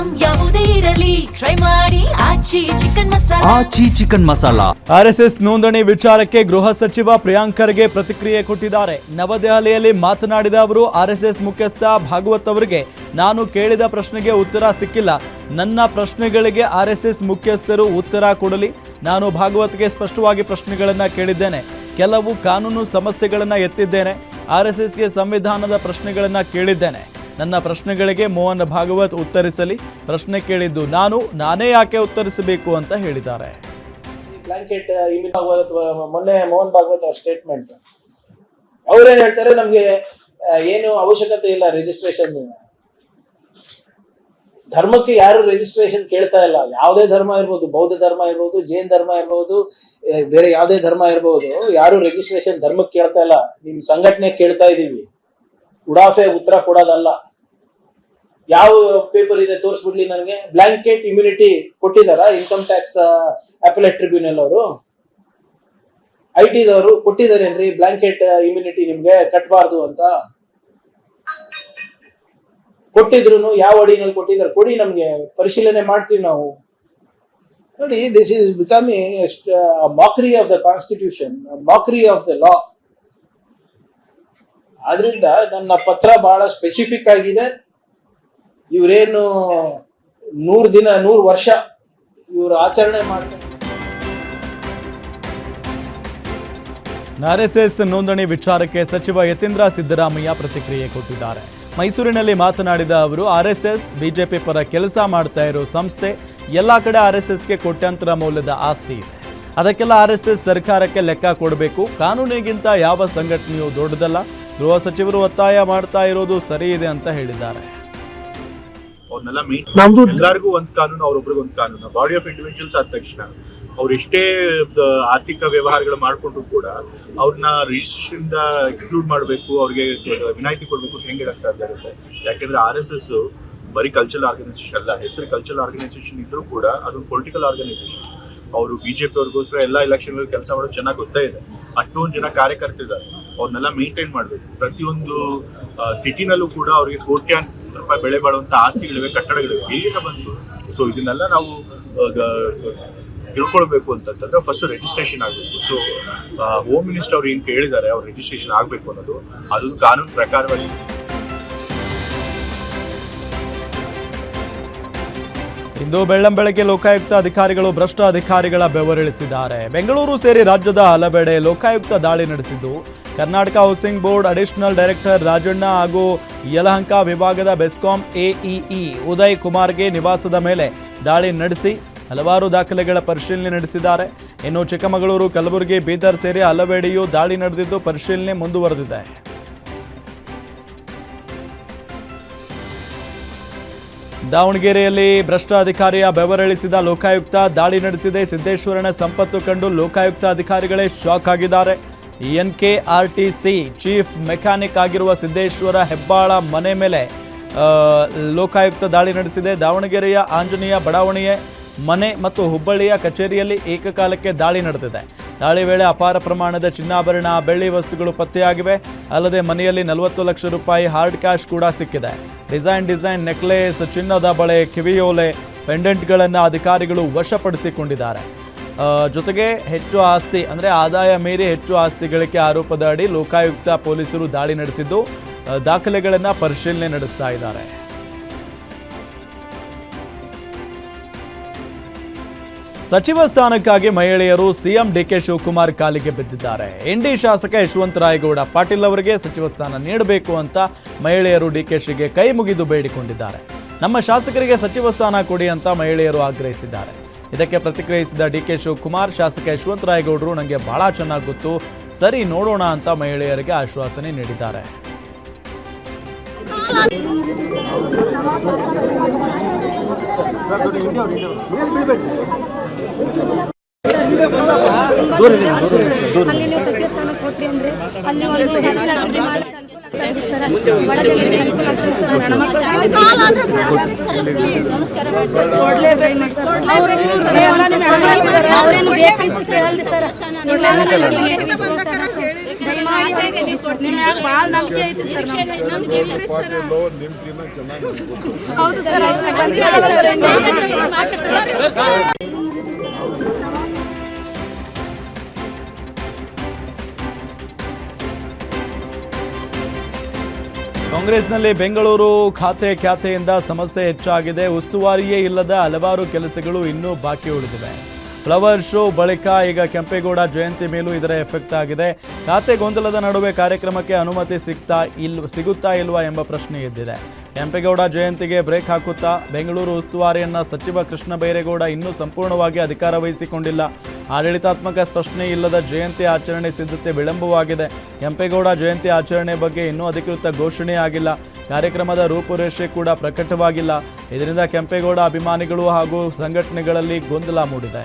Item ಯಾವುದೇ ಇರಲಿ try ಮಾಡಿ ಆಚಿ ಚಿಕನ್ ಮಸಾಲಾ. ಆರ್ಎಸ್ಎಸ್ ನೋಂದಣಿ ವಿಚಾರಕ್ಕೆ ಗೃಹ ಸಚಿವ ಪ್ರಿಯಾಂಕ್ ಖರ್ಗೆ ಪ್ರತಿಕ್ರಿಯೆ ಕೊಟ್ಟಿದ್ದಾರೆ. ನವದೆಹಲಿಯಲ್ಲಿ ಮಾತನಾಡಿದ ಅವರು, ಆರ್ಎಸ್ಎಸ್ ಮುಖ್ಯಸ್ಥ ಭಾಗವತ್ ಅವರಿಗೆ ನಾನು ಕೇಳಿದ ಪ್ರಶ್ನೆಗೆ ಉತ್ತರ ಸಿಕ್ಕಿಲ್ಲ. ನನ್ನ ಪ್ರಶ್ನೆಗಳಿಗೆ ಆರ್ಎಸ್ಎಸ್ ಮುಖ್ಯಸ್ಥರು ಉತ್ತರ ಕೊಡಲಿ. ನಾನು ಭಾಗವತ್ಗೆ ಸ್ಪಷ್ಟವಾಗಿ ಪ್ರಶ್ನೆಗಳನ್ನು ಕೇಳಿದ್ದೇನೆ. ಕೆಲವು ಕಾನೂನು ಸಮಸ್ಯೆಗಳನ್ನು ಎತ್ತಿದ್ದೇನೆ. ಆರ್ಎಸ್ಎಸ್ಗೆ ಸಂವಿಧಾನದ ಪ್ರಶ್ನೆಗಳನ್ನು ಕೇಳಿದ್ದೇನೆ. ನನ್ನ ಪ್ರಶ್ನೆಗಳಿಗೆ ಮೋಹನ್ ಭಾಗವತ್ ಉತ್ತರಿಸಲಿ. ಪ್ರಶ್ನೆ ಕೇಳಿದ್ದು ನಾನೇ ಯಾಕೆ ಉತ್ತರಿಸಬೇಕು ಅಂತ ಹೇಳಿದ್ದಾರೆ. ಬ್ಲಾಂಕೆಟ್ ಮೊನ್ನೆ ಮೋಹನ್ ಭಾಗವತ್ ಸ್ಟೇಟ್ಮೆಂಟ್ ಅವ್ರೇನ್ ಹೇಳ್ತಾರೆ, ನಮ್ಗೆ ಏನು ಅವಶ್ಯಕತೆ ಇಲ್ಲ ರಿಜಿಸ್ಟ್ರೇಷನ್. ಧರ್ಮಕ್ಕೆ ಯಾರು ರಿಜಿಸ್ಟ್ರೇಷನ್ ಕೇಳ್ತಾ ಇಲ್ಲ. ಯಾವುದೇ ಧರ್ಮ ಇರ್ಬೋದು, ಬೌದ್ಧ ಧರ್ಮ ಇರ್ಬೋದು, ಜೈನ್ ಧರ್ಮ ಇರ್ಬೋದು, ಬೇರೆ ಯಾವುದೇ ಧರ್ಮ ಇರ್ಬೋದು, ಯಾರು ರಿಜಿಸ್ಟ್ರೇಷನ್ ಧರ್ಮಕ್ಕೆ ಕೇಳ್ತಾ ಇಲ್ಲ. ನಿಮ್ ಸಂಘಟನೆ ಕೇಳ್ತಾ ಇದೀವಿ. ಉಡಾಫೆ ಉತ್ತರ ಕೊಡೋದಲ್ಲ. ಯಾವ ಪೇಪರ್ ಇದೆ ತೋರಿಸ್ಬಿಡ್ಲಿ ನನಗೆ. ಬ್ಲಾಂಕೆಟ್ ಇಮ್ಯುನಿಟಿ ಕೊಟ್ಟಿದಾರ ಇನ್ಕಮ್ ಟ್ಯಾಕ್ಸ್ ಅಪೆಲೇಟ್ ಟ್ರಿಬ್ಯುನಲ್ ಅವರು, ಐಟಿದವರು ಕೊಟ್ಟಿದಾರೇನ್ರಿ ಬ್ಲಾಂಕೆಟ್ ಇಮ್ಯುನಿಟಿ ನಿಮ್ಗೆ ಕಟ್ಬಾರ್ದು ಅಂತ? ಕೊಟ್ಟಿದ್ರು ಯಾವ ಅಡಿನಲ್ಲಿ ಕೊಟ್ಟಿದ್ದಾರೆ ಕೊಡಿ, ನಮ್ಗೆ ಪರಿಶೀಲನೆ ಮಾಡ್ತೀವಿ ನಾವು. ನೋಡಿ, this is becoming mockery of the constitution, mockery of the law. ಆದ್ರಿಂದ ನನ್ನ ಪತ್ರ ಬಹಳ ಸ್ಪೆಸಿಫಿಕ್ ಆಗಿದೆ. ಇವರೇನು 100 ವರ್ಷ ಇವರು ಆಚರಣೆ ಮಾಡ್ತಾರೆ. ಆರ್ಎಸ್ಎಸ್ ನೋಂದಣಿ ವಿಚಾರಕ್ಕೆ ಸಚಿವ ಯತೀಂದ್ರ ಸಿದ್ದರಾಮಯ್ಯ ಪ್ರತಿಕ್ರಿಯೆ ಕೊಟ್ಟಿದ್ದಾರೆ. ಮೈಸೂರಿನಲ್ಲಿ ಮಾತನಾಡಿದ ಅವರು, ಆರ್ಎಸ್ಎಸ್ ಬಿಜೆಪಿ ಪರ ಕೆಲಸ ಮಾಡ್ತಾ ಇರೋ ಸಂಸ್ಥೆ. ಎಲ್ಲ ಕಡೆ ಆರ್ಎಸ್ಎಸ್ಗೆ ಕೋಟ್ಯಾಂತರ ಮೌಲ್ಯದ ಆಸ್ತಿ ಇದೆ. ಅದಕ್ಕೆಲ್ಲ ಆರ್ಎಸ್ಎಸ್ ಸರ್ಕಾರಕ್ಕೆ ಲೆಕ್ಕ ಕೊಡಬೇಕು. ಕಾನೂನಿಗಿಂತ ಯಾವ ಸಂಘಟನೆಯೂ ದೊಡ್ಡದಲ್ಲ. ಗೃಹ ಸಚಿವರು ಒತ್ತಾಯ ಮಾಡ್ತಾ ಇರೋದು ಸರಿ ಇದೆ ಅಂತ ಹೇಳಿದ್ದಾರೆ. ಎಲ್ಲರಿಗೂ ಒಂದು ಕಾನೂನು, ಅವರೊಬ್ಬರಿಗೆ ಒಂದು ಕಾನೂನು. ಬಾಡಿ ಆಫ್ ಇಂಡಿವಿಜುವಲ್ಸ್ ಆದ ತಕ್ಷಣ ಅವ್ರು ಎಷ್ಟೇ ಆರ್ಥಿಕ ವ್ಯವಹಾರಗಳು ಮಾಡಿಕೊಂಡ್ರು ಕೂಡ ಅವ್ರನ್ನ ರಿಜಿಸ್ಟ್ರೇಷನ್ ಎಕ್ಸ್ಕ್ಲೂಡ್ ಮಾಡಬೇಕು, ಅವ್ರಿಗೆ ವಿನಾಯಿತಿ ಕೊಡಬೇಕು ಅಂತ ಹೆಂಗೆ ಹೇಳಕ್ ಸಾಧ್ಯ ಆಗುತ್ತೆ? ಯಾಕೆಂದ್ರೆ RSS ಬರೀ ಕಲ್ಚರಲ್ ಆರ್ಗನೈಸೇಷನ್ ಅಲ್ಲ. ಹೆಸರು ಕಲ್ಚರಲ್ ಆರ್ಗನೈಸೇಷನ್ ಇದ್ರೂ ಕೂಡ ಅದೊಂದು ಪೊಲಿಟಿಕಲ್ ಆರ್ಗನೈಸೇಷನ್. ಅವರು ಬಿಜೆಪಿ ಅವ್ರಿಗೋಸ್ಕರ ಎಲ್ಲ ಎಲೆಕ್ಷನ್ ಕೆಲಸ ಮಾಡೋದು ಚೆನ್ನಾಗಿ ಗೊತ್ತೇ ಇದೆ. ಅಷ್ಟೊಂದು ಜನ ಕಾರ್ಯಕರ್ತರಿದ್ದಾರೆ, ಅವ್ರನ್ನೆಲ್ಲ ಮೇಂಟೈನ್ ಮಾಡಬೇಕು. ಪ್ರತಿಯೊಂದು ಸಿಟಿನಲ್ಲೂ ಕೂಡ ಅವ್ರಿಗೆ ಕೋಟ್ಯಾಂತರ ರೂಪಾಯಿ ಬೆಳೆ ಬಾಳುವಂತ ಆಸ್ತಿಗಳಿವೆ, ಕಟ್ಟಡಗಳಿವೆ. ಎಲ್ಲಿಂದ ಬಂತು? ಸೊ ಇದನ್ನೆಲ್ಲ ನಾವು ತಿಳ್ಕೊಳ್ಬೇಕು ಅಂತಂದ್ರೆ ಫಸ್ಟ್ ರಿಜಿಸ್ಟ್ರೇಷನ್ ಆಗಬೇಕು. ಸೊ ಹೋಮ್ ಮಿನಿಸ್ಟರ್ ಅವ್ರು ಏನು ಕೇಳಿದ್ದಾರೆ, ಅವ್ರು ರಿಜಿಸ್ಟ್ರೇಷನ್ ಆಗಬೇಕು ಅನ್ನೋದು ಅದು ಕಾನೂನು ಪ್ರಕಾರವಾಗಿ. ಇಂದು ಬೆಳ್ಳಂಬೆಳಗ್ಗೆ ಲೋಕಾಯುಕ್ತ ಅಧಿಕಾರಿಗಳು ಭ್ರಷ್ಟ ಅಧಿಕಾರಿಗಳ ಬೆವರಿಳಿಸಿದ್ದಾರೆ. ಬೆಂಗಳೂರು ಸೇರಿ ರಾಜ್ಯದ ಹಲವೆಡೆ ಲೋಕಾಯುಕ್ತ ದಾಳಿ ನಡೆಸಿದ್ದು, Karnataka housing board additional director Rajanna ಹಾಗೂ ಯಲಹಂಕ ವಿಭಾಗದ ಬೆಸ್ಕಾಂ AEE ಉದಯ್ ಕುಮಾರ್ಗೆ ನಿವಾಸದ ಮೇಲೆ ದಾಳಿ ನಡೆಸಿ ಹಲವಾರು ದಾಖಲೆಗಳ ಪರಿಶೀಲನೆ ನಡೆಸಿದ್ದಾರೆ. ಇನ್ನು ಚಿಕ್ಕಮಗಳೂರು, ಕಲಬುರಗಿ, ಬೀದರ್ ಸೇರಿ ಹಲವೆಡೆಯೂ ದಾಳಿ ನಡೆದಿದ್ದು ಪರಿಶೀಲನೆ ಮುಂದುವರೆದಿದೆ. ದಾವಣಗೆರೆಯಲ್ಲಿ ಭ್ರಷ್ಟ ಅಧಿಕಾರಿಯ ಬೆವರಿಳಿಸಿದ ಲೋಕಾಯುಕ್ತ ದಾಳಿ ನಡೆಸಿದೆ. ಸಿದ್ದೇಶ್ವರನ ಸಂಪತ್ತು ಕಂಡು ಲೋಕಾಯುಕ್ತ ಅಧಿಕಾರಿಗಳೇ ಶಾಕ್ ಆಗಿದ್ದಾರೆ. NKRTC ಚೀಫ್ ಮೆಕ್ಯಾನಿಕ್ ಆಗಿರುವ ಸಿದ್ದೇಶ್ವರ ಹೆಬ್ಬಾಳ ಮನೆ ಮೇಲೆ ಲೋಕಾಯುಕ್ತ ದಾಳಿ ನಡೆಸಿದೆ. ದಾವಣಗೆರೆಯ ಆಂಜನೇಯ ಬಡಾವಣೆಯ ಮನೆ ಮತ್ತು ಹುಬ್ಬಳ್ಳಿಯ ಕಚೇರಿಯಲ್ಲಿ ಏಕಕಾಲಕ್ಕೆ ದಾಳಿ ನಡೆದಿದೆ. ದಾಳಿ ವೇಳೆ ಅಪಾರ ಪ್ರಮಾಣದ ಚಿನ್ನಾಭರಣ, ಬೆಳ್ಳಿ ವಸ್ತುಗಳು ಪತ್ತೆಯಾಗಿವೆ. ಅಲ್ಲದೆ ಮನೆಯಲ್ಲಿ 40 ಲಕ್ಷ ರೂಪಾಯಿ ಹಾರ್ಡ್ ಕ್ಯಾಶ್ ಕೂಡ ಸಿಕ್ಕಿದೆ. ಡಿಸೈನ್ ನೆಕ್ಲೇಸ್, ಚಿನ್ನದ ಬಳೆ, ಕಿವಿಯೋಲೆ, ಪೆಂಡೆಂಟ್ಗಳನ್ನು ಅಧಿಕಾರಿಗಳು ವಶಪಡಿಸಿಕೊಂಡಿದ್ದಾರೆ. ಜೊತೆಗೆ ಹೆಚ್ಚು ಆಸ್ತಿ ಅಂದರೆ ಆದಾಯ ಮೀರಿ ಹೆಚ್ಚು ಆಸ್ತಿ ಗಳಿಕೆ ಆರೋಪದ ಅಡಿ ಲೋಕಾಯುಕ್ತ ಪೊಲೀಸರು ದಾಳಿ ನಡೆಸಿದ್ದು ದಾಖಲೆಗಳನ್ನು ಪರಿಶೀಲನೆ ನಡೆಸ್ತಾ ಇದ್ದಾರೆ. ಸಚಿವ ಸ್ಥಾನಕ್ಕಾಗಿ ಮಹಿಳೆಯರು ಸಿಎಂ DK ಶಿವಕುಮಾರ್ ಕಾಲಿಗೆ ಬಿದ್ದಿದ್ದಾರೆ. ಇಂಡಿ ಶಾಸಕ ಯಶವಂತರಾಯಗೌಡ ಪಾಟೀಲ್ ಅವರಿಗೆ ಸಚಿವ ಸ್ಥಾನ ನೀಡಬೇಕು ಅಂತ ಮಹಿಳೆಯರು DKಶಿಗೆ ಕೈ ಮುಗಿದು ಬೇಡಿಕೊಂಡಿದ್ದಾರೆ. ನಮ್ಮ ಶಾಸಕರಿಗೆ ಸಚಿವ ಸ್ಥಾನ ಕೊಡಿ ಅಂತ ಮಹಿಳೆಯರು ಆಗ್ರಹಿಸಿದ್ದಾರೆ. ಇದಕ್ಕೆ ಪ್ರತಿಕ್ರಿಯಿಸಿದ DK ಶಿವಕುಮಾರ್, ಶಾಸಕ ಯಶವಂತರಾಯಗೌಡರು ನನಗೆ ಬಹಳ ಚೆನ್ನಾಗಿ ಗೊತ್ತು, ಸರಿ ನೋಡೋಣ ಅಂತ ಮಹಿಳೆಯರಿಗೆ ಆಶ್ವಾಸನೆ ನೀಡಿದ್ದಾರೆ. ಅಲ್ಲಿ ನೀವು ಸಚಿವ ಸ್ಥಾನ ಕೊಟ್ರಿ ಅಂದ್ರೆ ಅಲ್ಲಿ ಒಂದು ಆಸೆ ಇದೆ, ನೀವು ಕೊಡ್ತೀರಿ. ಭಾಳ ನಂಬಿಕೆ ಐತಿ ಸರ್ ಹೌದು ಸರ್ ಕಾಂಗ್ರೆಸ್ನಲ್ಲಿ ಬೆಂಗಳೂರು ಖ್ಯಾತೆಯಿಂದ ಸಮಸ್ಯೆ ಹೆಚ್ಚಾಗಿದೆ. ಉಸ್ತುವಾರಿಯೇ ಇಲ್ಲದ ಹಲವಾರು ಕೆಲಸಗಳು ಇನ್ನೂ ಬಾಕಿ ಉಳಿದಿವೆ. ಫ್ಲವರ್ ಶೋ ಬಳಿಕ ಈಗ ಕೆಂಪೇಗೌಡ ಜಯಂತಿ ಮೇಲೂ ಇದರ ಎಫೆಕ್ಟ್ ಆಗಿದೆ. ಖಾತೆ ಗೊಂದಲದ ನಡುವೆ ಕಾರ್ಯಕ್ರಮಕ್ಕೆ ಅನುಮತಿ ಸಿಗುತ್ತಾ ಇಲ್ವಾ ಎಂಬ ಪ್ರಶ್ನೆ ಎದ್ದಿದೆ. ಕೆಂಪೇಗೌಡ ಜಯಂತಿಗೆ ಬ್ರೇಕ್ ಹಾಕುತ್ತಾ ಬೆಂಗಳೂರು ಉಸ್ತುವಾರಿಯನ್ನ ಸಚಿವ ಕೃಷ್ಣ ಬೈರೇಗೌಡ ಇನ್ನೂ ಸಂಪೂರ್ಣವಾಗಿ ಅಧಿಕಾರ ವಹಿಸಿಕೊಂಡಿಲ್ಲ. ಆಡಳಿತಾತ್ಮಕ ಸ್ಪಷ್ಟನೆ ಇಲ್ಲದ ಜಯಂತಿ ಆಚರಣೆ ಸಿದ್ಧತೆ ವಿಳಂಬವಾಗಿದೆ. ಕೆಂಪೇಗೌಡ ಜಯಂತಿ ಆಚರಣೆ ಬಗ್ಗೆ ಇನ್ನೂ ಅಧಿಕೃತ ಘೋಷಣೆ ಆಗಿಲ್ಲ. ಕಾರ್ಯಕ್ರಮದ ರೂಪುರೇಷೆ ಕೂಡ ಪ್ರಕಟವಾಗಿಲ್ಲ. ಇದರಿಂದ ಕೆಂಪೇಗೌಡ ಅಭಿಮಾನಿಗಳು ಹಾಗೂ ಸಂಘಟನೆಗಳಲ್ಲಿ ಗೊಂದಲ ಮೂಡಿದೆ.